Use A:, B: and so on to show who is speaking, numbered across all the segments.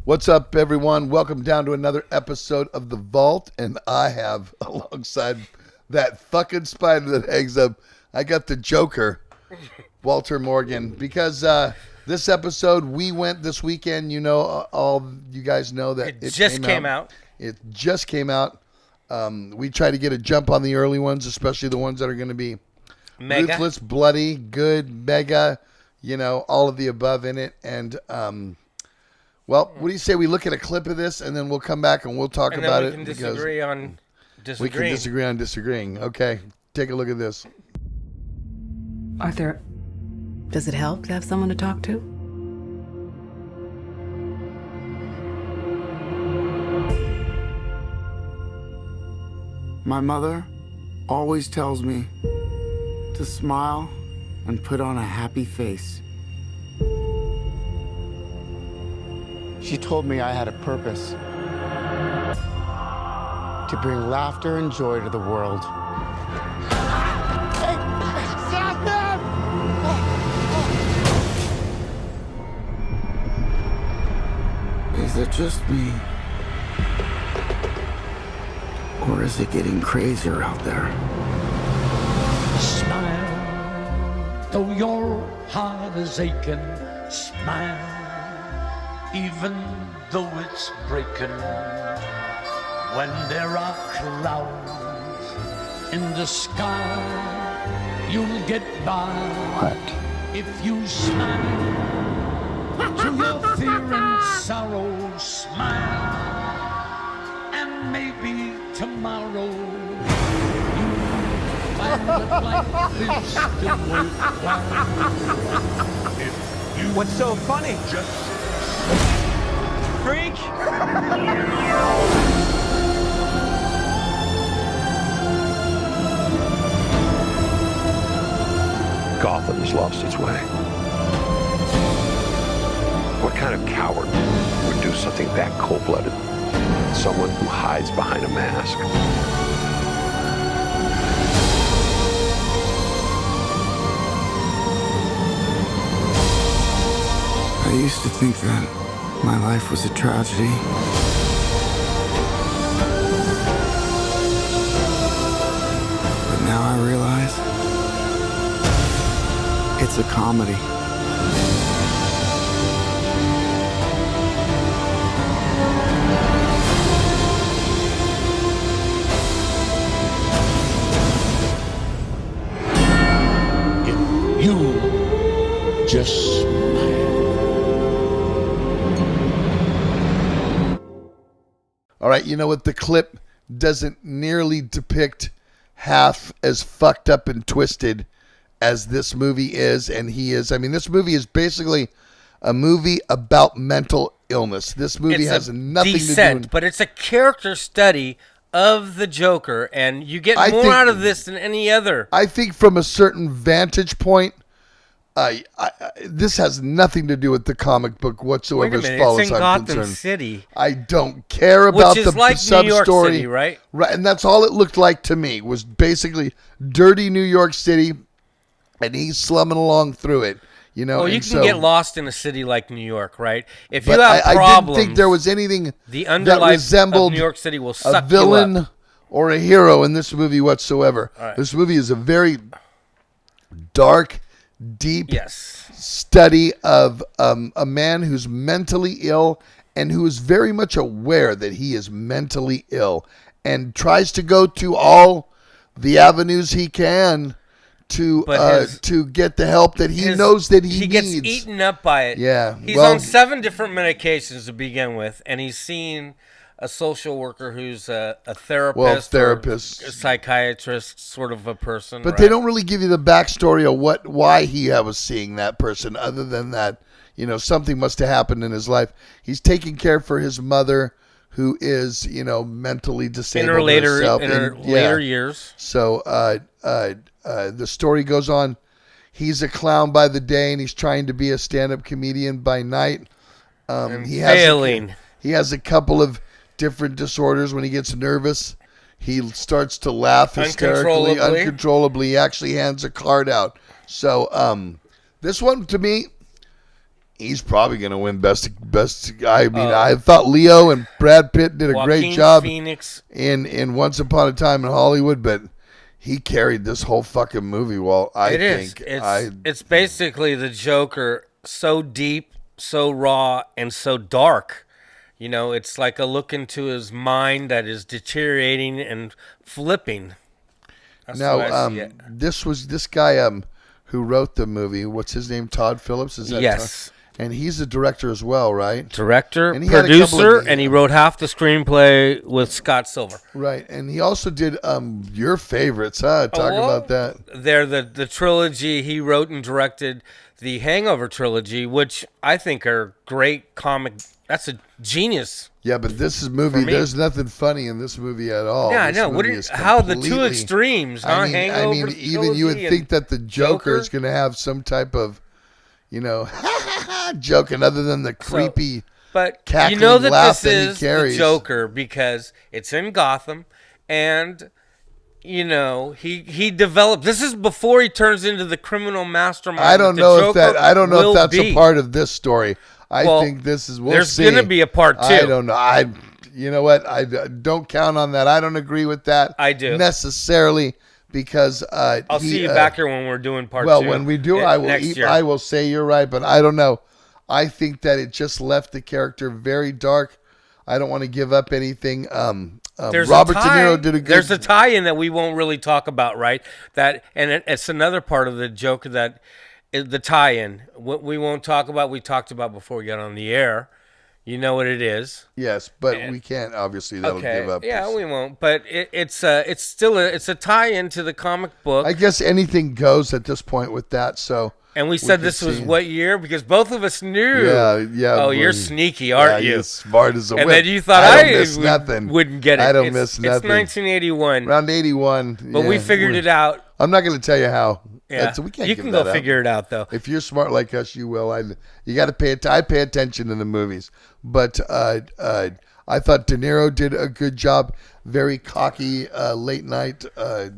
A: What's up, everyone? Welcome down to another episode of The Vault, and I have alongside that fucking spider that hangs up, I got the Joker, Walter Morgan, because this episode we went this weekend. You know, all you guys know that
B: it just came out.
A: It just came out. We try to get a jump on the early ones, especially the ones that are going to be
B: Mega.
A: ruthless, bloody, good, mega. You know, all of the above in it, and well, what do you say we look at a clip of this and then we'll come back and we'll talk
B: And
A: about
B: then
A: it?
B: we can disagree on
A: We can
B: disagreeing.
A: disagree on disagreeing. Okay, take a look at this.
C: Arthur, does it help to have someone to talk to?
D: My mother always tells me to smile and put on a happy face. She told me I had a purpose to bring laughter and joy to the world. Hey, stop them! Is it just me? Or is it getting crazier out there?
E: Smile, though your heart is aching. Smile, even though it's breaking. When there are clouds in the sky, you'll get by.
D: What?
E: If you smile to your fear and sorrow, smile, and maybe tomorrow you'll find that life is still worthwhile. If you
F: What's so funny?
E: just
F: Freak?
G: Gotham has lost its way. What kind of coward would do something that cold-blooded? Someone who hides behind a mask.
D: I used to think that my life was a tragedy. But now I realize it's a comedy.
E: if you just smile.
A: All right, you know what? The clip doesn't nearly depict half as fucked up and twisted as this movie is, and he is. I mean, this movie is basically a movie about mental illness. This movie
B: It's
A: has
B: a
A: nothing
B: descent,
A: to do.
B: but it's a character study of the Joker, and you get
A: I
B: more
A: think-
B: out of this than any other.
A: I think from a certain vantage point, this has nothing to do with the comic book whatsoever.
B: Wait a
A: As
B: minute,
A: far
B: it's
A: as
B: in
A: I'm
B: Gotham
A: concerned.
B: City,
A: I don't care about
B: which is
A: the
B: like New
A: sub
B: York
A: story,
B: City, right?
A: Right, and that's all it looked like to me was basically dirty New York City, and he's slumming along through it. You know,
B: Well, you
A: and
B: can
A: so,
B: get lost in a city like New York, right? If you
A: But
B: have
A: I
B: problems,
A: didn't think there was anything
B: the
A: that
B: underlife
A: resembled
B: of New York City will
A: a
B: suck you
A: villain
B: up.
A: or a hero in this movie whatsoever.
B: right.
A: This movie is a very dark, deep
B: Yes.
A: study of a man who's mentally ill and who is very much aware that he is mentally ill and tries to go to all the avenues he can to
B: But
A: to get the help that he
B: His-
A: knows that he
B: gets
A: needs.
B: eaten up by it.
A: Yeah,
B: He's
A: well-
B: on 7 different medications to begin with, and he's seen a social worker who's a therapist,
A: Well,
B: or
A: therapist.
B: a psychiatrist, sort of a person.
A: But
B: right?
A: they don't really give you the backstory of why he was seeing that person, other than that, you know, something must have happened in his life. He's taking care for his mother, who is, you know, mentally disabled
B: in her later
A: herself.
B: in her
A: And, yeah.
B: later years.
A: So the story goes on. He's a clown by the day, and he's trying to be a stand-up comedian by night.
B: And
A: He
B: failing.
A: He has a couple of different disorders. When he gets nervous, he starts to laugh hysterically, uncontrollably. He actually hands a card out. So this one, to me, he's probably going to win best. I mean, I thought Leo and Brad Pitt did a great
B: Joaquin
A: job
B: Phoenix.
A: in Once Upon a Time in Hollywood, but he carried this whole fucking movie. Well,
B: It's basically the Joker, so deep, so raw, and so dark. You know, it's like a look into his mind that is deteriorating and flipping. That's the way I see it.
A: this guy who wrote the movie. What's his name? Todd Phillips. Is that
B: Yes.
A: And he's a director as well, right?
B: Director,
A: And he had a couple
B: producer,
A: of-
B: and he wrote half the screenplay with Scott Silver.
A: Right, and he also did your favorites, huh? Talk
B: well,
A: about that.
B: They're the trilogy. He wrote and directed the Hangover trilogy, which I think are great comic. That's a genius.
A: Yeah, but this movie,
B: me.
A: there's nothing funny in this movie at all.
B: Yeah, I
A: This
B: know. What
A: movie
B: are,
A: is
B: how the two
A: completely-
B: extremes, huh?
A: I mean,
B: Hangover
A: even you would
B: trilogy
A: think that the Joker is
B: Joker?
A: going to have some type of, joking other than the creepy.
B: But you
A: cackling
B: know that
A: laugh
B: this
A: that he
B: is
A: carries.
B: the Joker because it's in Gotham, and he developed. This is before he turns into the criminal mastermind.
A: I don't
B: that
A: know
B: the
A: if that.
B: Joker
A: I don't know if
B: will
A: that's
B: be.
A: a part of this story. I
B: Well,
A: think this is. We'll
B: there's
A: see.
B: gonna be a part two.
A: I don't know. You know what? I don't count on that. I don't agree with that.
B: I do.
A: necessarily because
B: I'll see you back here when we're doing part
A: Well,
B: two.
A: when we do,
B: next year.
A: I will say you're right, but I don't know. I think that it just left the character very dark. I don't want to give up anything.
B: There's
A: Robert
B: a
A: De
B: tie,
A: Niro did a good.
B: There's a tie-in that we won't really talk about, right? It's another part of the joke that the tie-in. What we won't talk about, we talked about before we got on the air. You know what it is.
A: Yes, but we can't. Obviously, that'll give up.
B: Yeah, we won't. But it's still a tie-in to the comic book.
A: I guess anything goes at this point with that. So.
B: And we said
A: can
B: this was
A: see.
B: what year? Because both of us knew.
A: Yeah.
B: Oh, you're sneaky, aren't you?
A: You're smart as a
B: And
A: whip.
B: then you thought
A: I don't miss nothing.
B: wouldn't get it.
A: I don't
B: It's-
A: miss nothing.
B: It's 1981.
A: Around 81.
B: But we figured it out.
A: I'm not going to tell you how.
B: Yeah.
A: We can't
B: You
A: give
B: can
A: that
B: go
A: out.
B: figure it out, though.
A: If you're smart like us, you will. You got to pay. I pay attention to the movies, but I thought De Niro did a good job. Very cocky, late night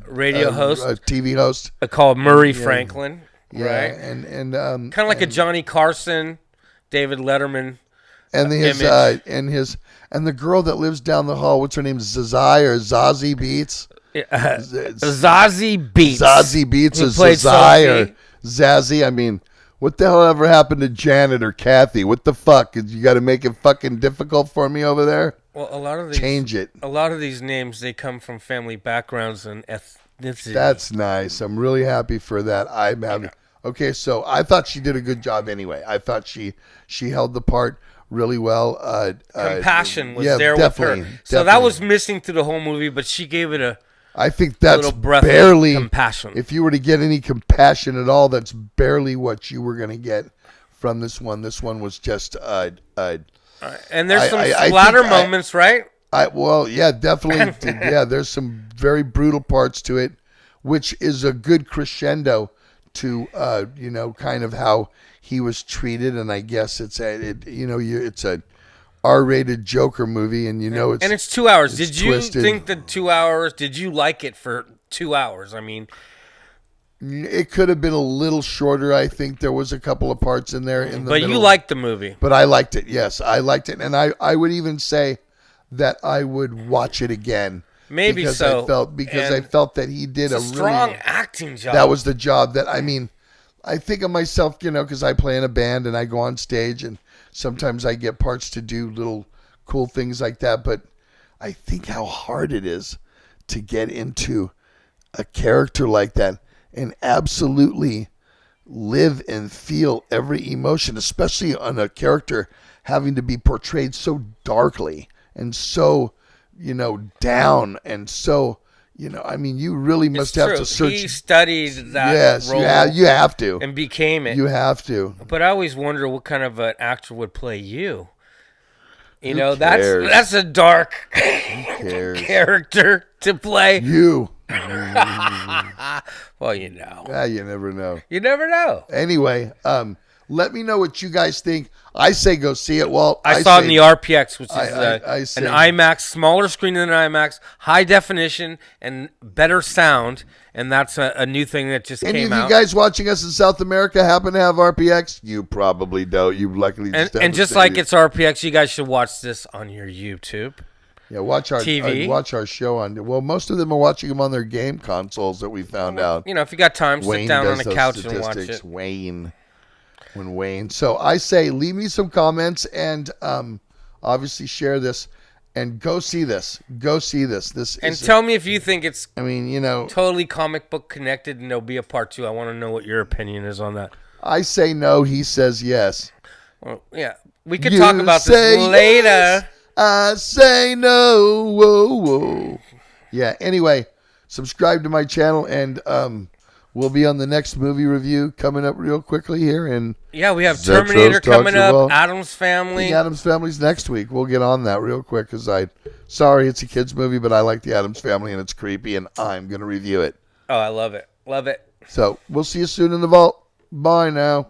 B: Radio host.
A: TV host.
B: Called Murray Franklin.
A: Yeah,
B: Right.
A: and
B: Kind of like a Johnny Carson, David Letterman.
A: and his
B: image.
A: and the girl that lives down the hall. What's her name? Zazie Beats.
B: Zazie Beats.
A: Zazie Beats
B: Who
A: is
B: played
A: Zazai
B: Sophie.
A: or Zazie. I mean, what the hell ever happened to Janet or Kathy? What the fuck? You got to make it fucking difficult for me over there?
B: Well, a lot of these
A: Change it.
B: A lot of these names they come from family backgrounds and ethnicity.
A: That's nice. I'm really happy for that. I'm happy. Okay, so I thought she did a good job anyway. I thought she held the part really well.
B: compassion was
A: yeah,
B: there with
A: definitely,
B: her. So that
A: definitely.
B: was missing through the whole movie, but she gave it a
A: I think that's
B: little breath
A: barely
B: of compassion.
A: If you were to get any compassion at all, that's barely what you were going to get from this one. This one was just
B: and there's some
A: I
B: splatter
A: think
B: moments, right?
A: well, yeah, definitely. Yeah, there's some very brutal parts to it, which is a good crescendo to kind of how he was treated. And I guess it's a R-rated Joker movie, and
B: it's 2 hours.
A: it's
B: Did you
A: twisted.
B: think that 2 hours? Did you like it for 2 hours? I mean,
A: it could have been a little shorter. I think there was a couple of parts in there in the
B: but
A: middle.
B: you liked the movie.
A: But I liked it. Yes, I liked it, and I would even say that I would watch it again.
B: Maybe
A: because
B: so.
A: I felt that he did
B: It's a strong
A: really
B: acting job.
A: that was the job that I think of myself, because I play in a band and I go on stage and sometimes I get parts to do little cool things like that. But I think how hard it is to get into a character like that and absolutely live and feel every emotion, especially on a character having to be portrayed so darkly and so, down and so, you really must have
B: True.
A: to search.
B: He studied that
A: Yes,
B: role
A: you have to.
B: and became it.
A: You have to.
B: But I always wonder what kind of an actor would play you.
A: cares?
B: That's a dark
A: cares?
B: character to play.
A: You.
B: Well, you know.
A: You never know.
B: You never know.
A: Anyway, let me know what you guys think. I say go see it, Walt.
B: I saw it in the RPX, which is
A: I say-
B: an IMAX, smaller screen than an IMAX, high definition and better sound. and that's a new thing that just
A: Any
B: came
A: of you
B: out.
A: guys watching us in South America happen to have RPX? You probably don't. You luckily just have
B: And
A: a
B: just
A: Stadia.
B: like it's RPX, you guys should watch this on your YouTube.
A: Yeah, watch our
B: TV.
A: watch our show on. Well, most of them are watching them on their game consoles that we found out.
B: You know, if you got time, sit
A: Wayne
B: down on
A: does
B: the
A: those
B: couch and watch
A: statistics.
B: it.
A: Wayne. So I say, leave me some comments and obviously share this and go see this. Go see this.
B: And tell me if you think it's
A: I mean, you know,
B: totally comic book connected and there'll be a part 2. I want to know what your opinion is on that.
A: I say no. He says yes.
B: Well, yeah, we could
A: You
B: talk about
A: say
B: this later.
A: yes, I say no. Whoa, whoa. Yeah. Anyway, subscribe to my channel, and we'll be on the next movie review coming up real quickly here. And
B: Yeah, we have
A: Zetro's
B: Terminator coming
A: talks
B: up,
A: about-
B: Addams Family.
A: the Addams Family's next week. We'll get on that real quick because sorry, it's a kids movie, but I like the Addams Family and it's creepy, and I'm gonna review it.
B: Oh, I love it. Love it.
A: So we'll see you soon in the vault. Bye now.